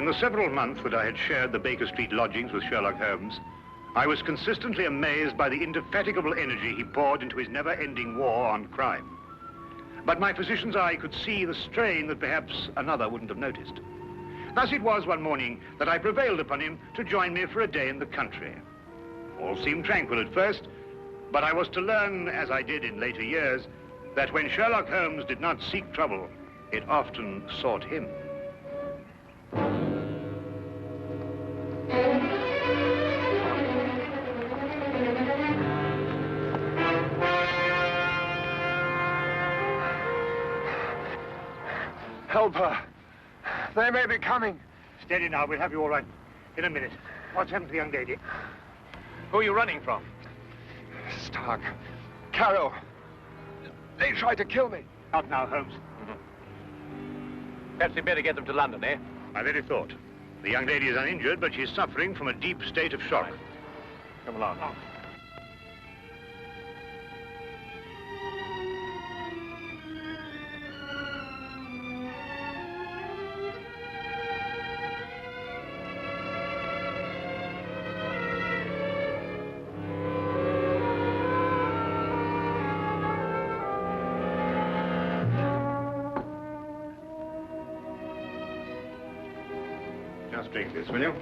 In the several months that I had shared the Baker Street lodgings with Sherlock Holmes, I was consistently amazed by the indefatigable energy he poured into his never-ending war on crime. But my physician's eye could see the strain that perhaps another wouldn't have noticed. Thus it was one morning that I prevailed upon him to join me for a day in the country. All seemed tranquil at first, but I was to learn, as I did in later years, that when Sherlock Holmes did not seek trouble, it often sought him. Help her. They may be coming. Steady now, we'll have you all right in a minute. What's happened to the young lady? Who are you running from? Stark. Carroll. They tried to kill me. Out now, Holmes. Perhaps we'd better get them to London, eh? My very thought. The young lady is uninjured, but she's suffering from a deep state of shock. Come along. Just drink this, will you?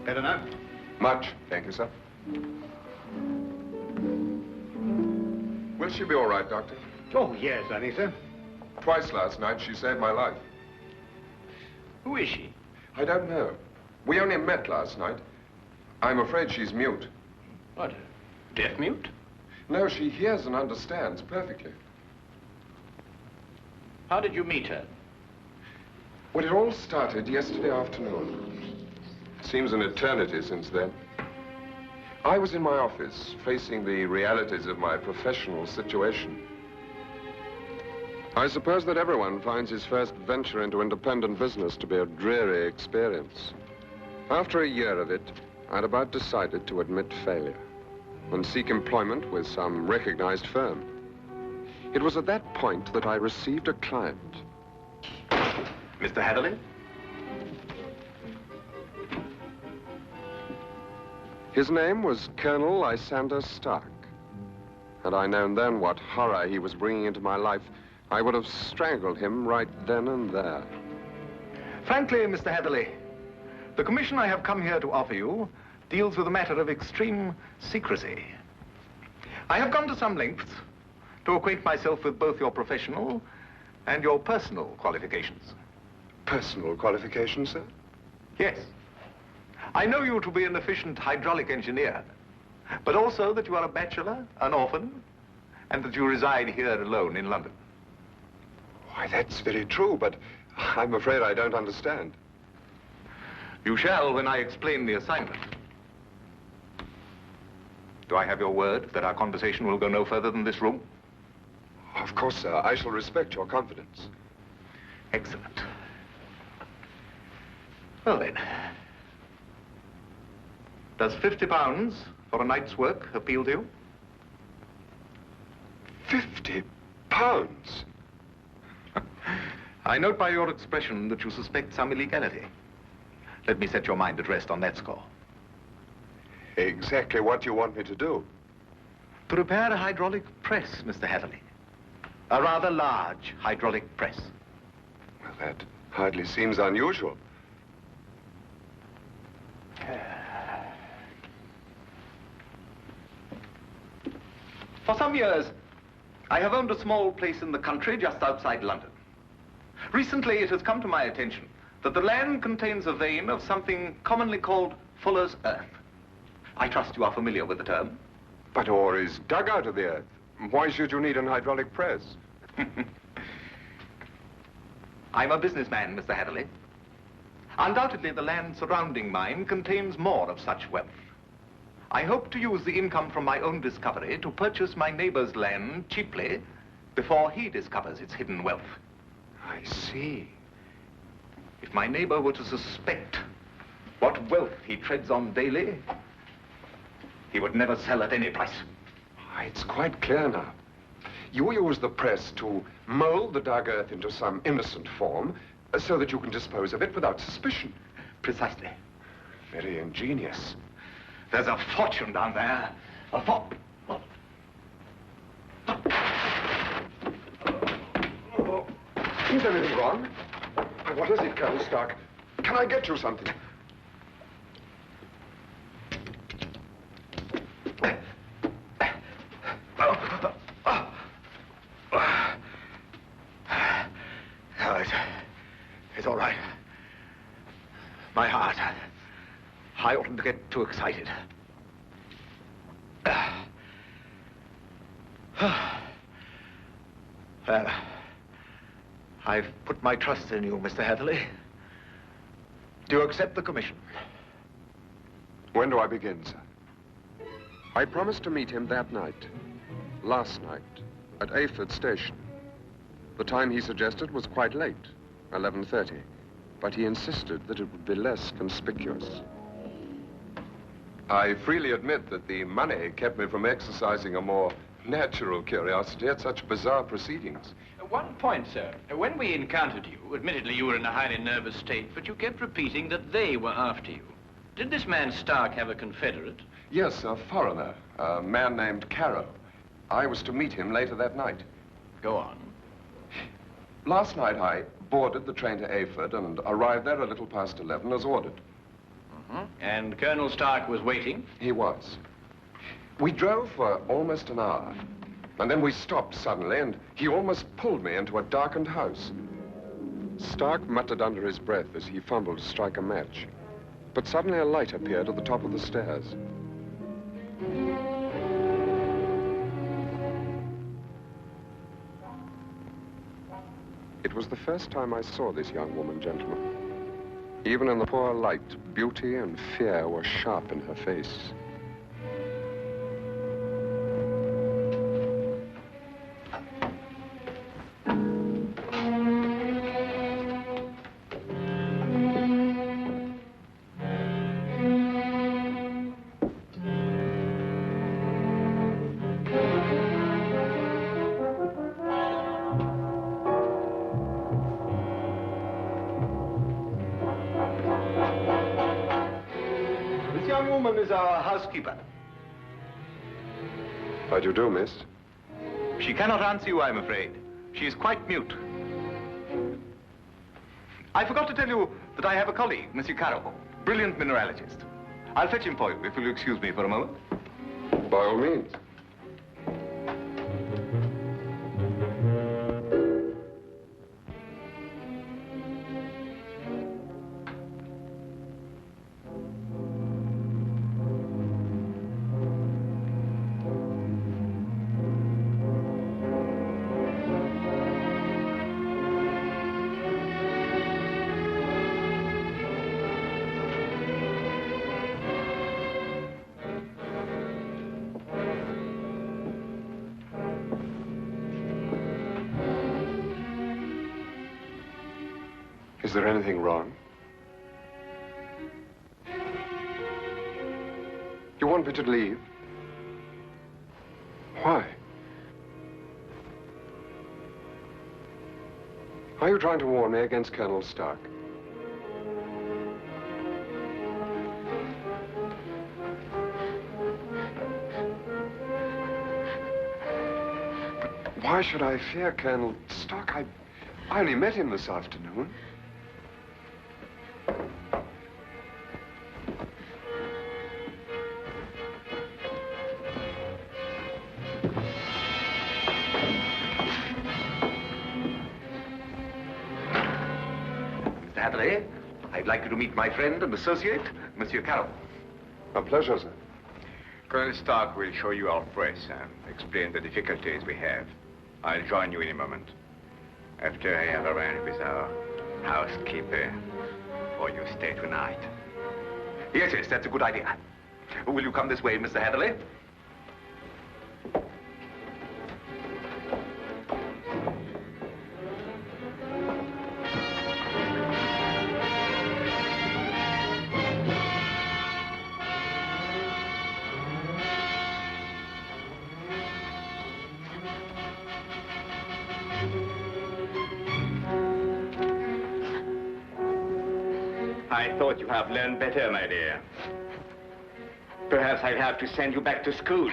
Better now? Much, thank you, sir. Will she be all right, Doctor? Oh, yes, I think so. Twice last night she saved my life. Who is she? I don't know. We only met last night. I'm afraid she's mute. What, deaf mute? No, she hears and understands perfectly. How did you meet her? Well, it all started yesterday afternoon. Seems an eternity since then. I was in my office, facing the realities of my professional situation. I suppose that everyone finds his first venture into independent business to be a dreary experience. After a year of it, I'd about decided to admit failure and seek employment with some recognized firm. It was at that point that I received a client. Mr. Hatherley? His name was Colonel Lysander Stark. Had I known then what horror he was bringing into my life, I would have strangled him right then and there. Frankly, Mr. Hatherley, the commission I have come here to offer you deals with a matter of extreme secrecy. I have gone to some lengths to acquaint myself with both your professional and your personal qualifications. Personal qualifications, sir? Yes. I know you to be an efficient hydraulic engineer, but also that you are a bachelor, an orphan, and that you reside here alone in London. Why, that's very true, but I'm afraid I don't understand. You shall when I explain the assignment. Do I have your word that our conversation will go no further than this room? Of course, sir. I shall respect your confidence. Excellent. Well, then. Does £50 for a night's work appeal to you? £50? I note by your expression that you suspect some illegality. Let me set your mind at rest on that score. Exactly what you want me to do? To repair a hydraulic press, Mr. Hatherley. A rather large hydraulic press. Well, that hardly seems unusual. For some years, I have owned a small place in the country just outside London. Recently, it has come to my attention that the land contains a vein of something commonly called fuller's earth. I trust you are familiar with the term. But ore is dug out of the earth. Why should you need an hydraulic press? I'm a businessman, Mr. Hatherley. Undoubtedly, the land surrounding mine contains more of such wealth. I hope to use the income from my own discovery to purchase my neighbor's land cheaply before he discovers its hidden wealth. I see. If my neighbor were to suspect what wealth he treads on daily, he would never sell at any price. It's quite clear now. You use the press to mold the dug earth into some innocent form so that you can dispose of it without suspicion. Precisely. Very ingenious. There's a fortune down there. Is there anything wrong? What is it, Colonel Stark? Can I get you something? It's all right. My heart. I oughtn't to get too excited. Well, I've put my trust in you, Mr. Heatherley. Do you accept the commission? When do I begin, sir? I promised to meet him that night, last night, at Ayford Station. The time he suggested was quite late, 11:30, but he insisted that it would be less conspicuous. I freely admit that the money kept me from exercising a more natural curiosity at such bizarre proceedings. One point, sir. When we encountered you, admittedly you were in a highly nervous state, but you kept repeating that they were after you. Did this man Stark have a confederate? Yes, a foreigner, a man named Carrow. I was to meet him later that night. Go on. Last night I boarded the train to Ayford and arrived there a little past 11 as ordered. And Colonel Stark was waiting? He was. We drove for almost an hour, and then we stopped suddenly, and he almost pulled me into a darkened house. Stark muttered under his breath as he fumbled to strike a match, but suddenly a light appeared at the top of the stairs. It was the first time I saw this young woman, gentlemen. Even in the poor light, beauty and fear were sharp in her face. Is our housekeeper. How do you do, miss? She cannot answer you, I'm afraid. She is quite mute. I forgot to tell you that I have a colleague, Monsieur Carrow, brilliant mineralogist. I'll fetch him for you, if you'll excuse me for a moment. By all means. Is there anything wrong? You want me to leave? Why? Are you trying to warn me against Colonel Stark? But why should I fear Colonel Stark? I only met him this afternoon. I'd like you to meet my friend and associate, Monsieur Carrow. A pleasure, sir. Colonel Stark will show you our press and explain the difficulties we have. I'll join you in a moment. After I have arranged with our housekeeper for your stay tonight. Yes, that's a good idea. Will you come this way, Mr. Heatherley? I thought you have learned better, my dear. Perhaps I'll have to send you back to school.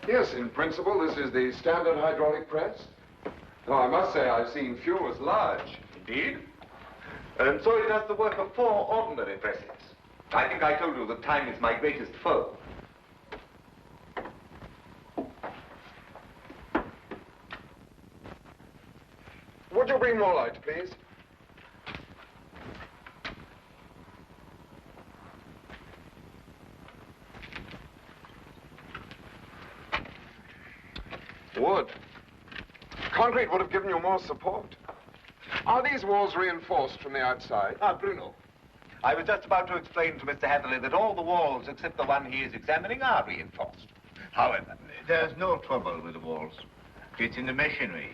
Yes, in principle, this is the standard hydraulic press. Though I must say I've seen few as large. Indeed. And so it does the work of 4 ordinary presses. I think I told you that time is my greatest foe. Would you bring more light, please? Wood. Concrete would have given you more support. Are these walls reinforced from the outside? Ah, Bruno. I was just about to explain to Mr. Hatherley that all the walls except the one he is examining are reinforced. However, There's no trouble with the walls. It's in the machinery.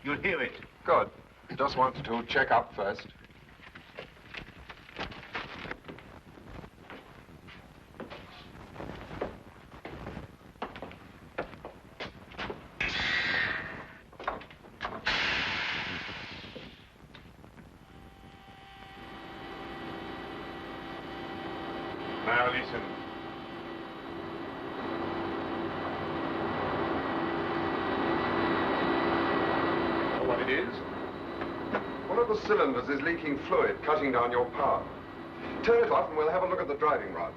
You'll hear it. Good. Just wanted to check up first. Now listen. Know what it is? One of the cylinders is leaking fluid, cutting down your power. Turn it off and we'll have a look at the driving rods.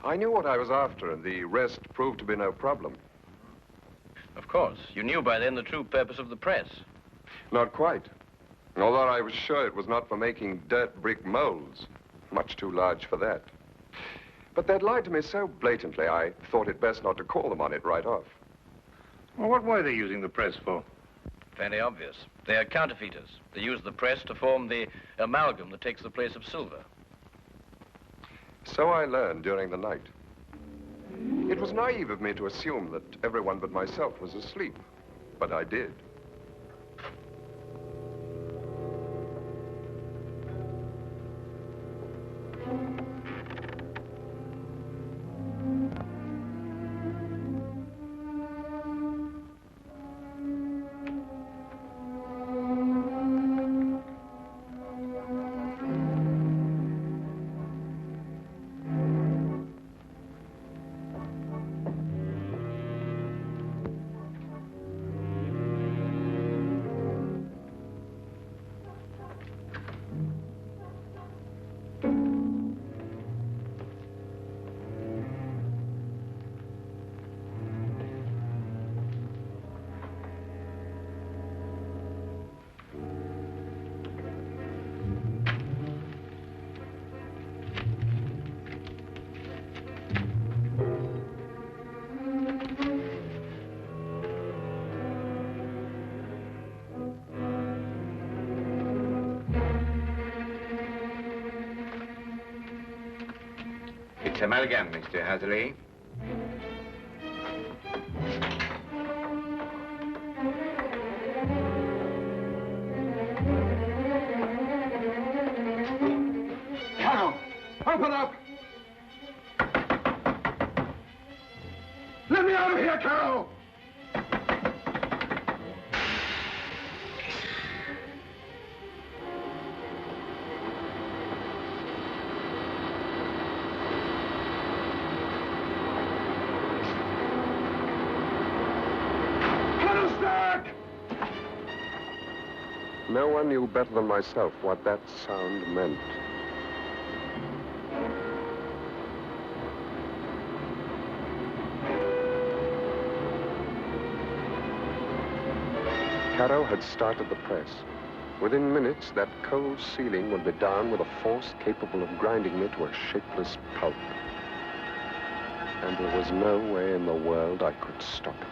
I knew what I was after, and the rest proved to be no problem. Of course. You knew by then the true purpose of the press. Not quite. Although I was sure it was not for making dirt brick molds. Much too large for that. But they'd lied to me so blatantly, I thought it best not to call them on it right off. Well, what were they using the press for? Fairly obvious. They are counterfeiters. They use the press to form the amalgam that takes the place of silver. So I learned during the night. It was naive of me to assume that everyone but myself was asleep, but I did. It's amalgam, Mr. Hatherley. Carol, open up! Let me out of here, Carol! No one knew better than myself what that sound meant. Caro had started the press. Within minutes, that cold ceiling would be down with a force capable of grinding me to a shapeless pulp. And there was no way in the world I could stop it.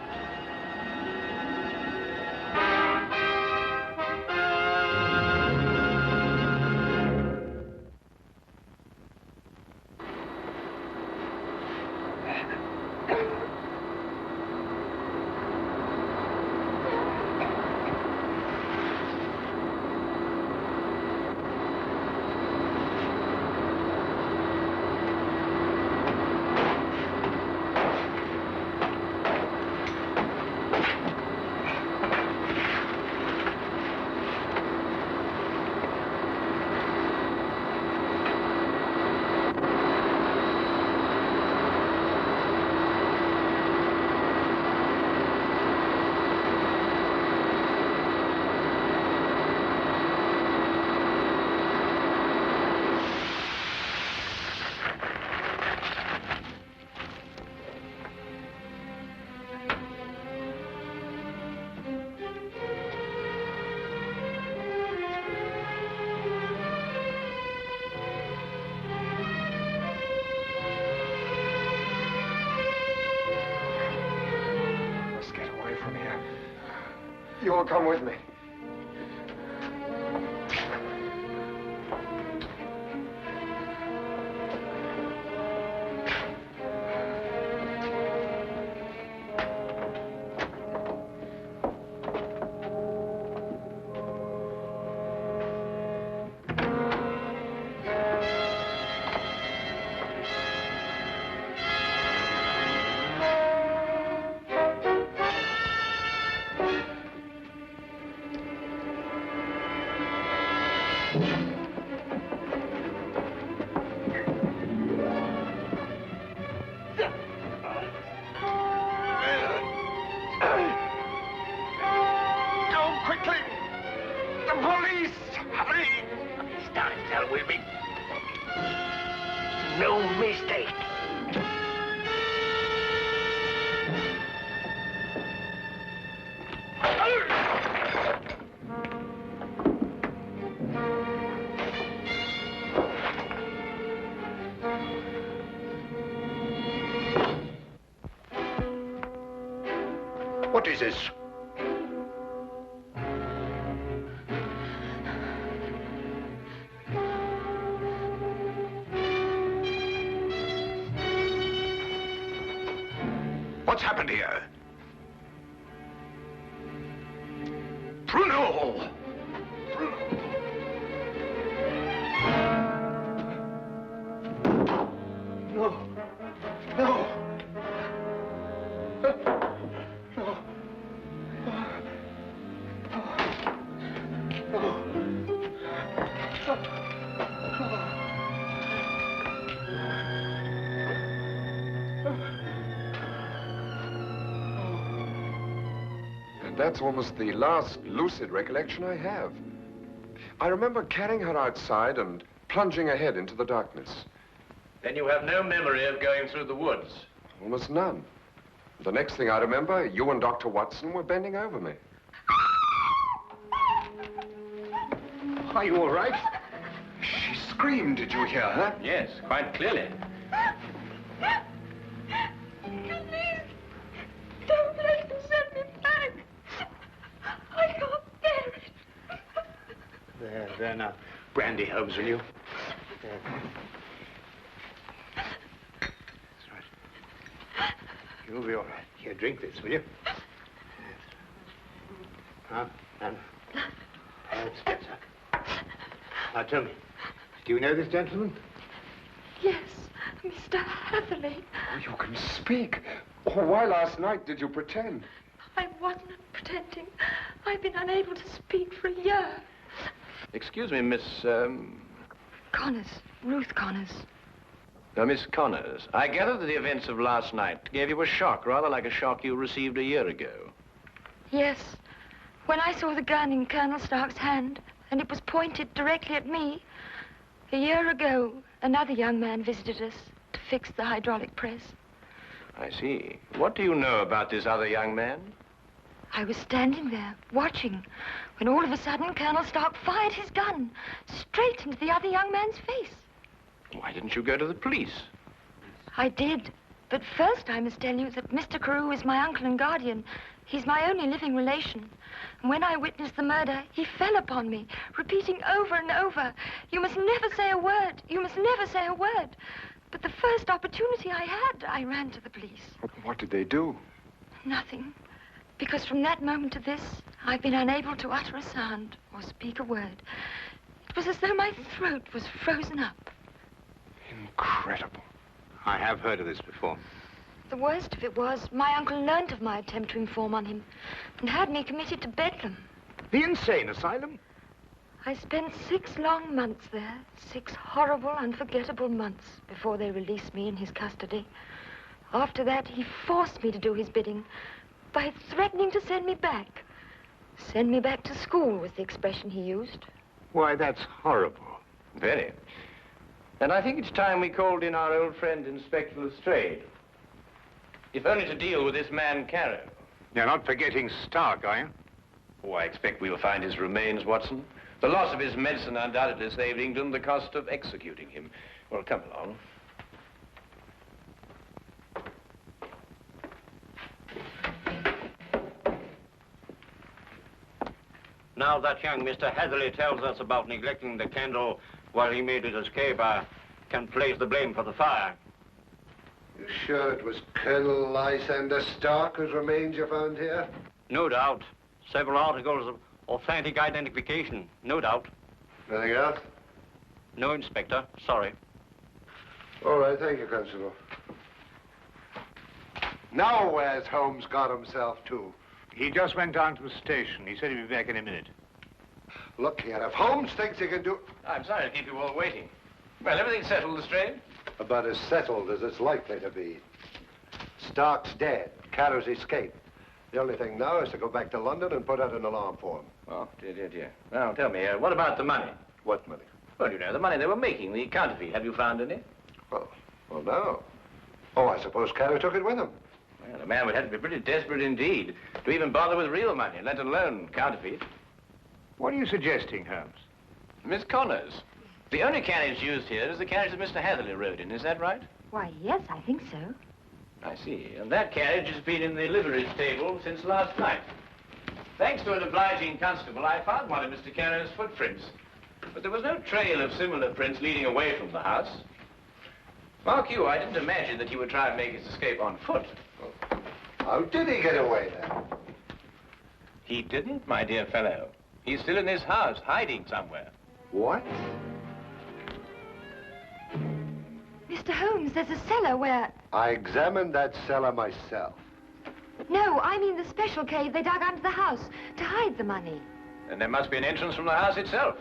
You will come with me. What is this? What's happened here? Bruno! No. No. That's almost the last lucid recollection I have. I remember carrying her outside and plunging ahead into the darkness. Then you have no memory of going through the woods? Almost none. The next thing I remember, you and Dr. Watson were bending over me. Are you all right? She screamed, did you hear her? Yes, quite clearly. Please, don't let them send me back. I can't bear it. There now. Brandy, Holmes, will you? There. That's right. You'll be all right. Here, drink this, will you? And Spencer. Now, tell me, do you know this gentleman? Yes, Mr. Hatherley. Oh, you can speak. Oh, why last night did you pretend? I wasn't pretending. I've been unable to speak for a year. Excuse me, Miss, Connors. Ruth Connors. Miss Connors. I gather that the events of last night gave you a shock, rather like a shock you received a year ago. Yes. When I saw the gun in Colonel Stark's hand, and it was pointed directly at me, a year ago, another young man visited us to fix the hydraulic press. I see. What do you know about this other young man? I was standing there, watching, when all of a sudden Colonel Stark fired his gun straight into the other young man's face. Why didn't you go to the police? I did. But first I must tell you that Mr. Carew is my uncle and guardian. He's my only living relation. And when I witnessed the murder, he fell upon me, repeating over and over, "You must never say a word. You must never say a word." But the first opportunity I had, I ran to the police. What did they do? Nothing. Because from that moment to this, I've been unable to utter a sound or speak a word. It was as though my throat was frozen up. Incredible. I have heard of this before. The worst of it was, my uncle learnt of my attempt to inform on him and had me committed to Bedlam. The insane asylum? I spent 6 long months there, 6 horrible, unforgettable months before they released me in his custody. After that, he forced me to do his bidding by threatening to send me back. Send me back to school was the expression he used. Why, that's horrible. Very. And I think it's time we called in our old friend, Inspector Lestrade. If only to deal with this man, Carrow. You're not forgetting Stark, are you? Oh, I expect we'll find his remains, Watson. The loss of his medicine undoubtedly saved England the cost of executing him. Well, come along. Now that young Mr. Hatherley tells us about neglecting the candle while he made his escape, I can place the blame for the fire. You sure it was Colonel Lysander Stark whose remains you found here? No doubt. Several articles of authentic identification, no doubt. Anything else? No, Inspector. Sorry. All right, thank you, Constable. Now where's Holmes got himself to? He just went down to the station. He said he'd be back in a minute. Look here, if Holmes thinks he can do... I'm sorry to keep you all waiting. Well, everything's settled, Lestrade? About as settled as it's likely to be. Stark's dead. Carrow's escaped. The only thing now is to go back to London and put out an alarm for him. Oh, dear. Now, tell me, what about the money? What money? Well, you know, the money they were making, the counterfeit. Have you found any? Well, no. Oh, I suppose Carrow took it with him. Well, the man would have to be pretty desperate indeed to even bother with real money, let alone counterfeit. What are you suggesting, Holmes? Miss Connors, the only carriage used here is the carriage that Mr. Hatherley rode in. Is that right? Why, yes, I think so. I see. And that carriage has been in the livery stable since last night. Thanks to an obliging constable, I found one of Mr. Carrow's footprints. But there was no trail of similar prints leading away from the house. Mark you, I didn't imagine that he would try and make his escape on foot. How did he get away, then? He didn't, my dear fellow. He's still in this house, hiding somewhere. What? Mr. Holmes, there's a cellar where... I examined that cellar myself. No, I mean the special cave they dug under the house to hide the money. And there must be an entrance from the house itself.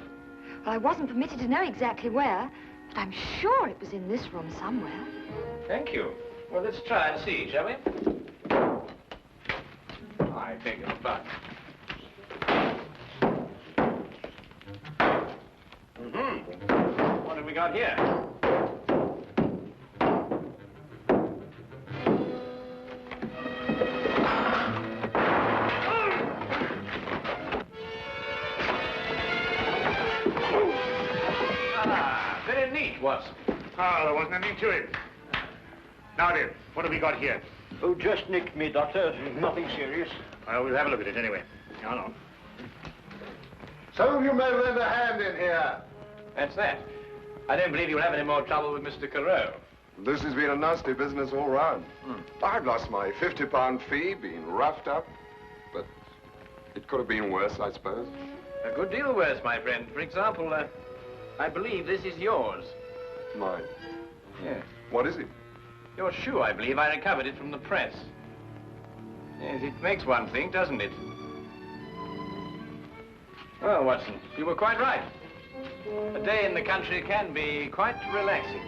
Well, I wasn't permitted to know exactly where, but I'm sure it was in this room somewhere. Thank you. Well, let's try and see, shall we? I beg your pardon. What have we got here? Ah, very neat, Watson. Oh, there wasn't anything to it. Now, dear, what have we got here? Oh, just nicked me, Doctor. Nothing serious. Well, we'll have a look at it anyway. Now, on. Some of you may lend a hand in here. That's that. I don't believe you'll have any more trouble with Mr. Carrow. This has been a nasty business all round. I've lost my £50 fee, been roughed up, but it could have been worse, I suppose. A good deal worse, my friend. For example, I believe this is yours. Mine. Yes. What is it? Your shoe, I believe. I recovered it from the press. Yes, it makes one think, doesn't it? Well, Watson, you were quite right. A day in the country can be quite relaxing.